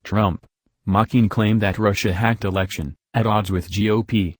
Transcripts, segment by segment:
Trump, mocking claim that Russia hacked election, at odds with GOP.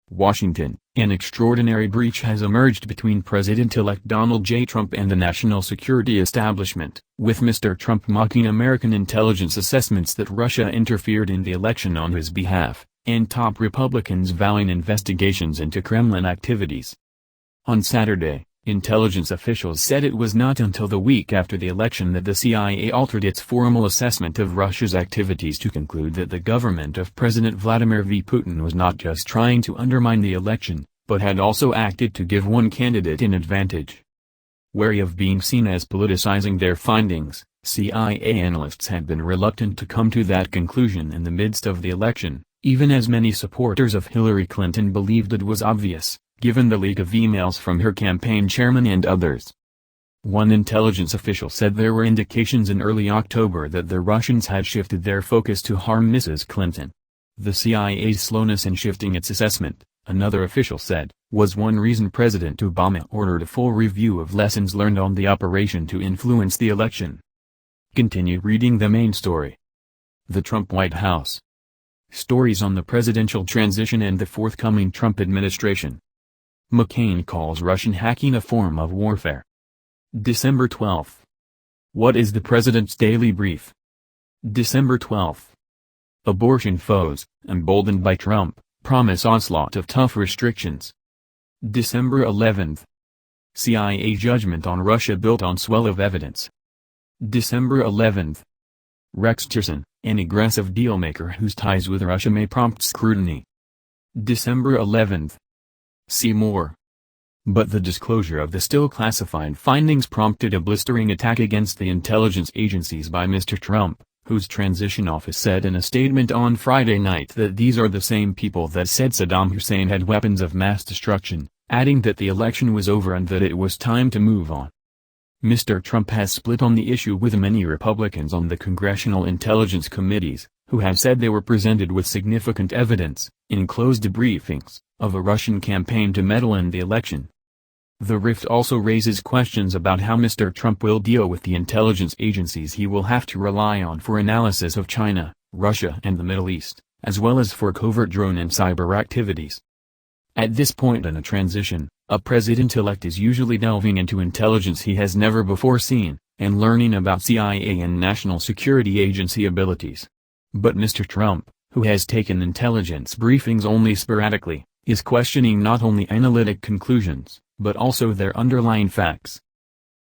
Washington, an extraordinary breach has emerged between President-elect Donald J. Trump and the national security establishment, with Mr. Trump mocking American intelligence assessments that Russia interfered in the election on his behalf, and top Republicans vowing investigations into Kremlin activities. On Saturday, intelligence officials said it was not until the week after the election that the CIA altered its formal assessment of Russia's activities to conclude that the government of President Vladimir V. Putin was not just trying to undermine the election, but had also acted to give one candidate an advantage. Wary of being seen as politicizing their findings, CIA analysts had been reluctant to come to that conclusion in the midst of the election, even as many supporters of Hillary Clinton believed it was obvious, given the leak of emails from her campaign chairman and others. One intelligence official said there were indications in early October that the Russians had shifted their focus to harm Mrs. Clinton. The CIA's slowness in shifting its assessment, another official said, was one reason President Obama ordered a full review of lessons learned on the operation to influence the election. Continue reading the main story. The Trump White House. Stories on the presidential transition and the forthcoming Trump administration. McCain calls Russian hacking a form of warfare. December 12. What is the president's daily brief? December 12. Abortion foes, emboldened by Trump, promise onslaught of tough restrictions. December 11. CIA judgment on Russia built on swell of evidence. December 11. Rex Tillerson, an aggressive dealmaker whose ties with Russia may prompt scrutiny. December 11. See more. But the disclosure of the still classified findings prompted a blistering attack against the intelligence agencies by Mr. Trump, whose transition office said in a statement on Friday night that these are the same people that said Saddam Hussein had weapons of mass destruction, adding that the election was over and that it was time to move on. Mr. Trump has split on the issue with many Republicans on the Congressional Intelligence Committees, who have said they were presented with significant evidence, in closed briefings, of a Russian campaign to meddle in the election. The rift also raises questions about how Mr. Trump will deal with the intelligence agencies he will have to rely on for analysis of China, Russia and the Middle East, as well as for covert drone and cyber activities. At this point in a transition, a president-elect is usually delving into intelligence he has never before seen, and learning about CIA and National Security Agency abilities. But Mr. Trump, who has taken intelligence briefings only sporadically, is questioning not only analytic conclusions, but also their underlying facts.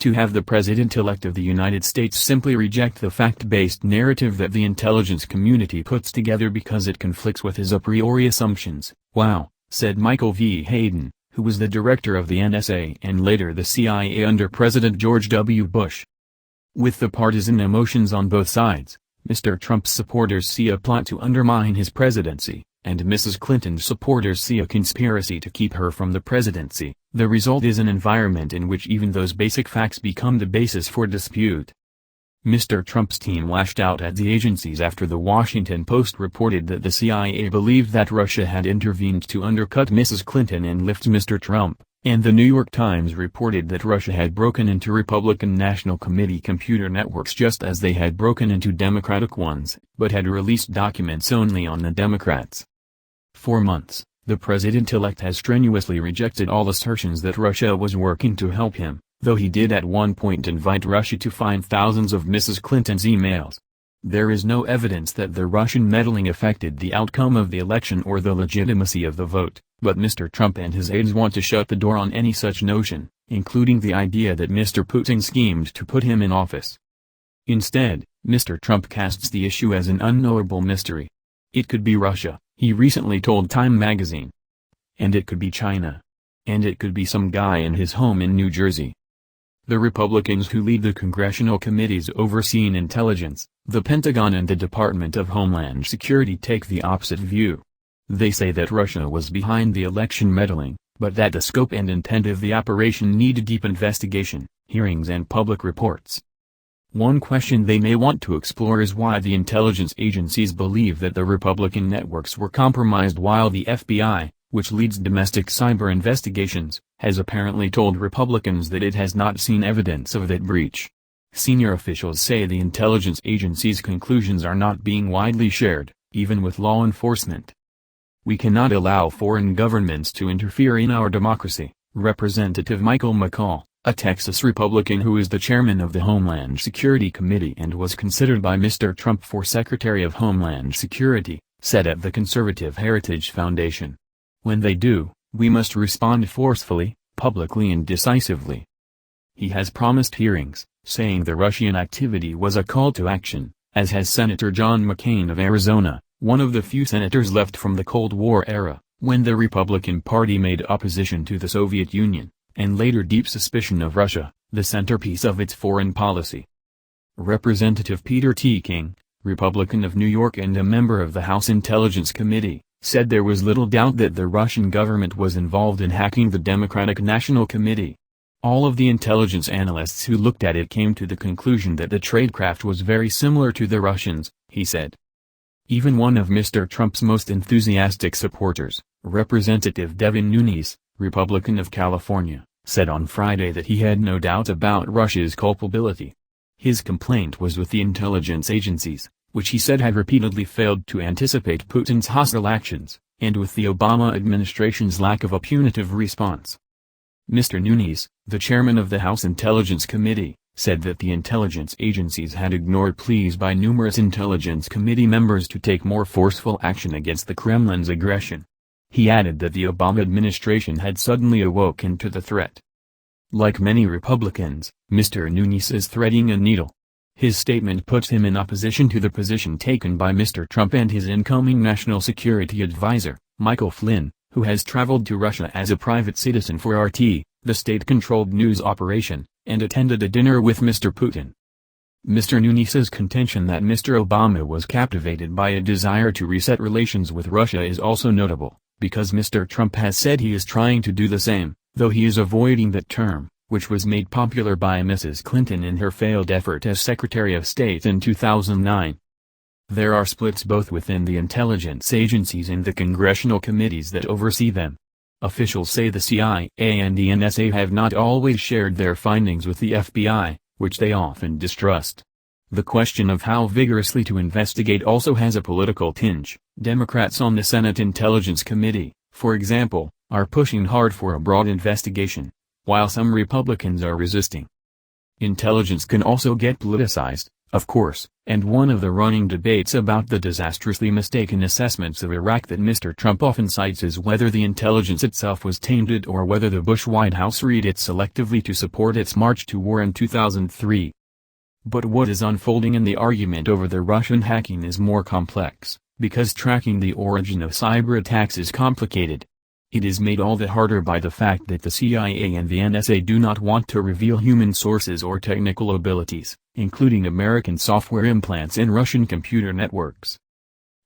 To have the President-elect of the United States simply reject the fact-based narrative that the intelligence community puts together because it conflicts with his a priori assumptions, wow, said Michael V. Hayden, who was the director of the NSA and later the CIA under President George W. Bush. With the partisan emotions on both sides, Mr. Trump's supporters see a plot to undermine his presidency, and Mrs. Clinton's supporters see a conspiracy to keep her from the presidency. The result is an environment in which even those basic facts become the basis for dispute. Mr. Trump's team lashed out at the agencies after the Washington Post reported that the CIA believed that Russia had intervened to undercut Mrs. Clinton and lift Mr. Trump, and the New York Times reported that Russia had broken into Republican National Committee computer networks just as they had broken into Democratic ones, but had released documents only on the Democrats. For months, the president-elect has strenuously rejected all assertions that Russia was working to help him, though he did at one point invite Russia to find thousands of Mrs. Clinton's emails. There is no evidence that the Russian meddling affected the outcome of the election or the legitimacy of the vote, but Mr. Trump and his aides want to shut the door on any such notion, including the idea that Mr. Putin schemed to put him in office. Instead, Mr. Trump casts the issue as an unknowable mystery. It could be Russia, he recently told Time magazine. And it could be China. And it could be some guy in his home in New Jersey. The Republicans who lead the congressional committees overseeing intelligence, the Pentagon and the Department of Homeland Security take the opposite view. They say that Russia was behind the election meddling, but that the scope and intent of the operation need deep investigation, hearings and public reports. One question they may want to explore is why the intelligence agencies believe that the Republican networks were compromised while the FBI, which leads domestic cyber investigations, has apparently told Republicans that it has not seen evidence of that breach. Senior officials say the intelligence agencies' conclusions are not being widely shared, even with law enforcement. "We cannot allow foreign governments to interfere in our democracy," Representative Michael McCall, a Texas Republican who is the chairman of the Homeland Security Committee and was considered by Mr. Trump for Secretary of Homeland Security, said at the Conservative Heritage Foundation. "When they do, we must respond forcefully, publicly and decisively." He has promised hearings, saying the Russian activity was a call to action, as has Senator John McCain of Arizona, one of the few senators left from the Cold War era, when the Republican Party made opposition to the Soviet Union, and later deep suspicion of Russia, the centerpiece of its foreign policy. Representative Peter T. King, Republican of New York and a member of the House Intelligence Committee, said there was little doubt that the Russian government was involved in hacking the Democratic National Committee. All of the intelligence analysts who looked at it came to the conclusion that the tradecraft was very similar to the Russians, he said. Even one of Mr. Trump's most enthusiastic supporters, Representative Devin Nunes, Republican of California, said on Friday that he had no doubt about Russia's culpability. His complaint was with the intelligence agencies, which he said had repeatedly failed to anticipate Putin's hostile actions, and with the Obama administration's lack of a punitive response. Mr. Nunes, the chairman of the House Intelligence Committee, said that the intelligence agencies had ignored pleas by numerous Intelligence Committee members to take more forceful action against the Kremlin's aggression. He added that the Obama administration had suddenly awoken to the threat. Like many Republicans, Mr. Nunes is threading a needle. His statement puts him in opposition to the position taken by Mr. Trump and his incoming National Security Advisor, Michael Flynn, who has traveled to Russia as a private citizen for RT, the state-controlled news operation, and attended a dinner with Mr. Putin. Mr. Nunes's contention that Mr. Obama was captivated by a desire to reset relations with Russia is also notable, because Mr. Trump has said he is trying to do the same, though he is avoiding that term, which was made popular by Mrs. Clinton in her failed effort as Secretary of State in 2009. There are splits both within the intelligence agencies and the congressional committees that oversee them. Officials say the CIA and the NSA have not always shared their findings with the FBI, which they often distrust. The question of how vigorously to investigate also has a political tinge. Democrats on the Senate Intelligence Committee, for example, are pushing hard for a broad investigation, while some Republicans are resisting. Intelligence can also get politicized, of course, and one of the running debates about the disastrously mistaken assessments of Iraq that Mr. Trump often cites is whether the intelligence itself was tainted or whether the Bush White House read it selectively to support its march to war in 2003. But what is unfolding in the argument over the Russian hacking is more complex, because tracking the origin of cyber attacks is complicated. It is made all the harder by the fact that the CIA and the NSA do not want to reveal human sources or technical abilities, including American software implants in Russian computer networks.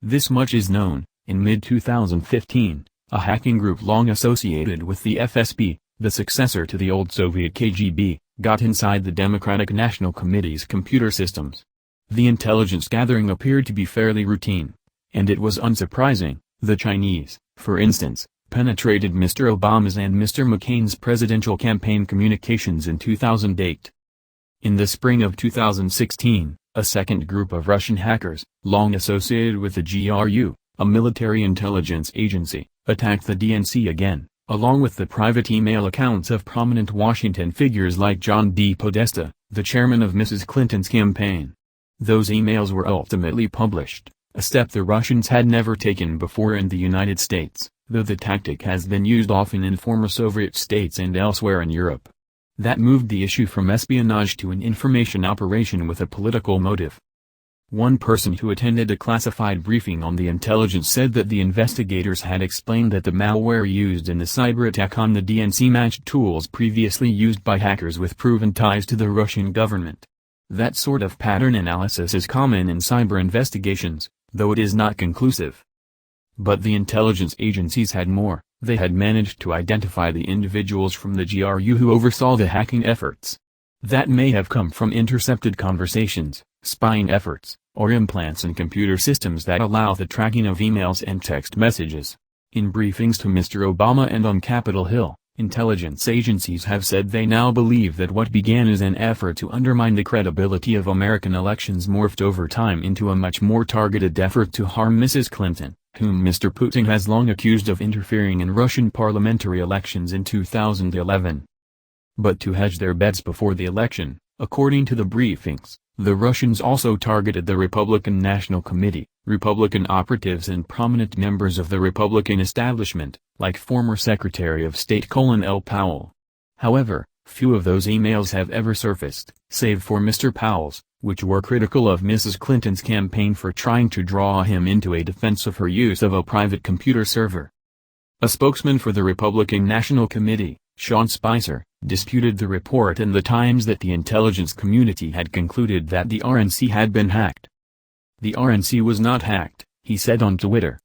This much is known. In mid-2015, a hacking group long associated with the FSB, the successor to the old Soviet KGB, got inside the Democratic National Committee's computer systems. The intelligence gathering appeared to be fairly routine, and it was unsurprising. The Chinese, for instance, penetrated Mr. Obama's and Mr. McCain's presidential campaign communications in 2008. In the spring of 2016, a second group of Russian hackers, long associated with the GRU, a military intelligence agency, attacked the DNC again, along with the private email accounts of prominent Washington figures like John D. Podesta, the chairman of Mrs. Clinton's campaign. Those emails were ultimately published, a step the Russians had never taken before in the United States, though the tactic has been used often in former Soviet states and elsewhere in Europe. That moved the issue from espionage to an information operation with a political motive. One person who attended a classified briefing on the intelligence said that the investigators had explained that the malware used in the cyber attack on the DNC matched tools previously used by hackers with proven ties to the Russian government. That sort of pattern analysis is common in cyber investigations, though it is not conclusive. But the intelligence agencies had more. They had managed to identify the individuals from the GRU who oversaw the hacking efforts. that may have come from intercepted conversations, spying efforts, or implants in computer systems that allow the tracking of emails and text messages. In briefings to Mr. Obama and on Capitol Hill, intelligence agencies have said they now believe that what began as an effort to undermine the credibility of American elections morphed over time into a much more targeted effort to harm Mrs. Clinton, whom Mr. Putin has long accused of interfering in Russian parliamentary elections in 2011. But to hedge their bets before the election, according to the briefings, the Russians also targeted the Republican National Committee, Republican operatives and prominent members of the Republican establishment, like former Secretary of State Colin L. Powell. However, few of those emails have ever surfaced, save for Mr. Powell's, which were critical of Mrs. Clinton's campaign for trying to draw him into a defense of her use of a private computer server. A spokesman for the Republican National Committee, Sean Spicer, disputed the report in the Times that the intelligence community had concluded that the RNC had been hacked. The RNC was not hacked, he said on Twitter.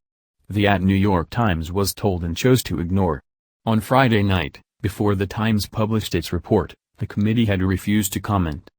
The New York Times was told and chose to ignore. On Friday night, before the Times published its report, the committee had refused to comment.